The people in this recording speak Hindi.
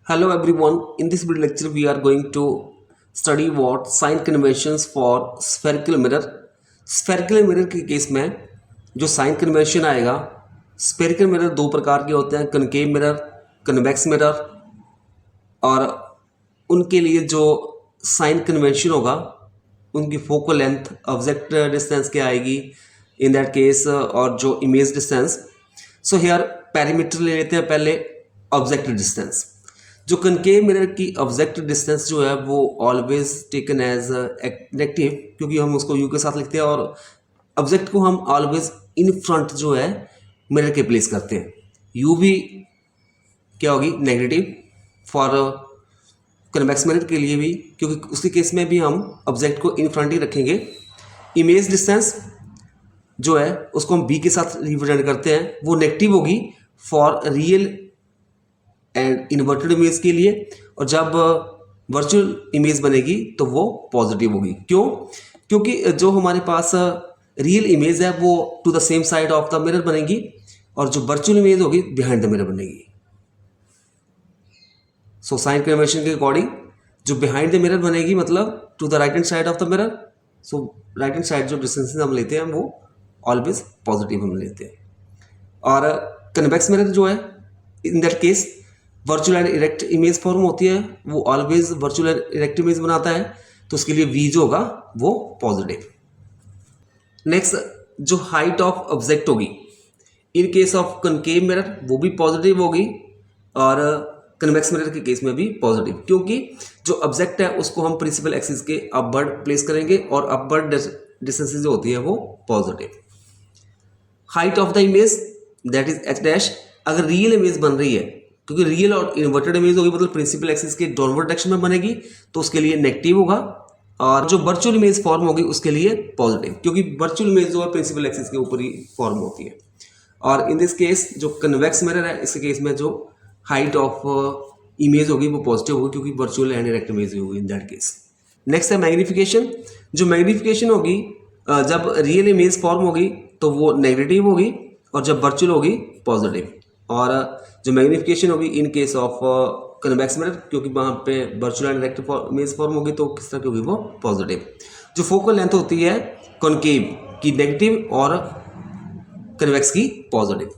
Hello everyone. In this video lecture we are going to study what sign conventions for spherical mirror. Spherical mirror के केस में जो साइन कन्वेंशन आएगा, स्फेरिकल मिरर दो प्रकार के होते हैं, कनकेव मिरर, कन्वेक्स मिरर, और उनके लिए जो साइन कन्वेंशन होगा उनकी फोकल लेंथ ऑब्जेक्ट डिस्टेंस क्या आएगी इन दैट केस, और जो image distance. So here parameter ले लेते हैं पहले ऑब्जेक्ट डिस्टेंस. जो कनकेव मिरर की ऑब्जेक्ट डिस्टेंस जो है वो ऑलवेज टेकन एज नेगेटिव, क्योंकि हम उसको यू के साथ लिखते हैं और ऑब्जेक्ट को हम ऑलवेज इन फ्रंट जो है मिरर के प्लेस करते हैं. यू भी क्या होगी, नेगेटिव फॉर कन्वेक्स मिरर के लिए भी, क्योंकि उसके केस में भी हम ऑब्जेक्ट को इन फ्रंट ही रखेंगे. इमेज डिस्टेंस जो है उसको हम बी के साथ रिप्रेजेंट करते हैं, वो नेगेटिव होगी for real and inverted image के लिए, और जब वर्चुअल इमेज बनेगी तो वो पॉजिटिव होगी. क्यों? क्योंकि जो हमारे पास रियल इमेज है वो to the same side of the mirror बनेगी, और जो वर्चुअल इमेज होगी बिहाइंड द मिरर बनेगी. सो साइन कन्वेंशन के अकॉर्डिंग जो बिहाइंड द मिरर बनेगी मतलब to the right hand side of the mirror. So right hand side जो डिस्टेंस हम लेते हैं वो ऑलवेज पॉजिटिव हम लेते हैं. और कन्वेक्स मिरर जो है in that case virtual and erect image form होती है, वो always virtual and erect image बनाता है, तो उसके लिए वी जो होगा वो पॉजिटिव. नेक्स्ट, जो हाइट ऑफ ऑब्जेक्ट होगी in case of concave mirror वो भी पॉजिटिव होगी, और कन्वेक्स मिरर के केस में भी पॉजिटिव, क्योंकि जो ऑब्जेक्ट है उसको हम प्रिंसिपल एक्सिस के अपवर्ड प्लेस करेंगे और अपवर्ड डिस्टेंस जो होती है वो positive. Height of the image that is H dash. अगर रियल इमेज बन रही है, क्योंकि रियल और इन्वर्टेड इमेज होगी मतलब प्रिंसिपल एक्सिस के डाउनवर्ड डायरेक्शन में बनेगी, तो उसके लिए नेगेटिव होगा. और जो वर्चुअल इमेज फॉर्म होगी उसके लिए पॉजिटिव, क्योंकि वर्चुअल इमेज जो है प्रिंसिपल एक्सिस के ऊपर ही फॉर्म होती है. और इन दिस केस जो कन्वेक्स मिरर है इसके केस में जो हाइट ऑफ इमेज होगी वो पॉजिटिव होगी, क्योंकि वर्चुअल एंड डायरेक्ट इमेज होगी इन दैट केस. नेक्स्ट है मैग्नीफिकेशन. जो मैग्नीफिकेशन होगी जब रियल इमेज फॉर्म होगी तो वो नेगेटिव होगी, और जब वर्चुअल होगी पॉजिटिव. और जो मैग्नीफिकेशन होगी in case of convex mirror, क्योंकि वहाँ पे virtual and direct image form होगी तो किस तरह की होगी वो पॉजिटिव. जो फोकल लेंथ होती है कॉनकेव की नेगेटिव और कन्वेक्स की पॉजिटिव.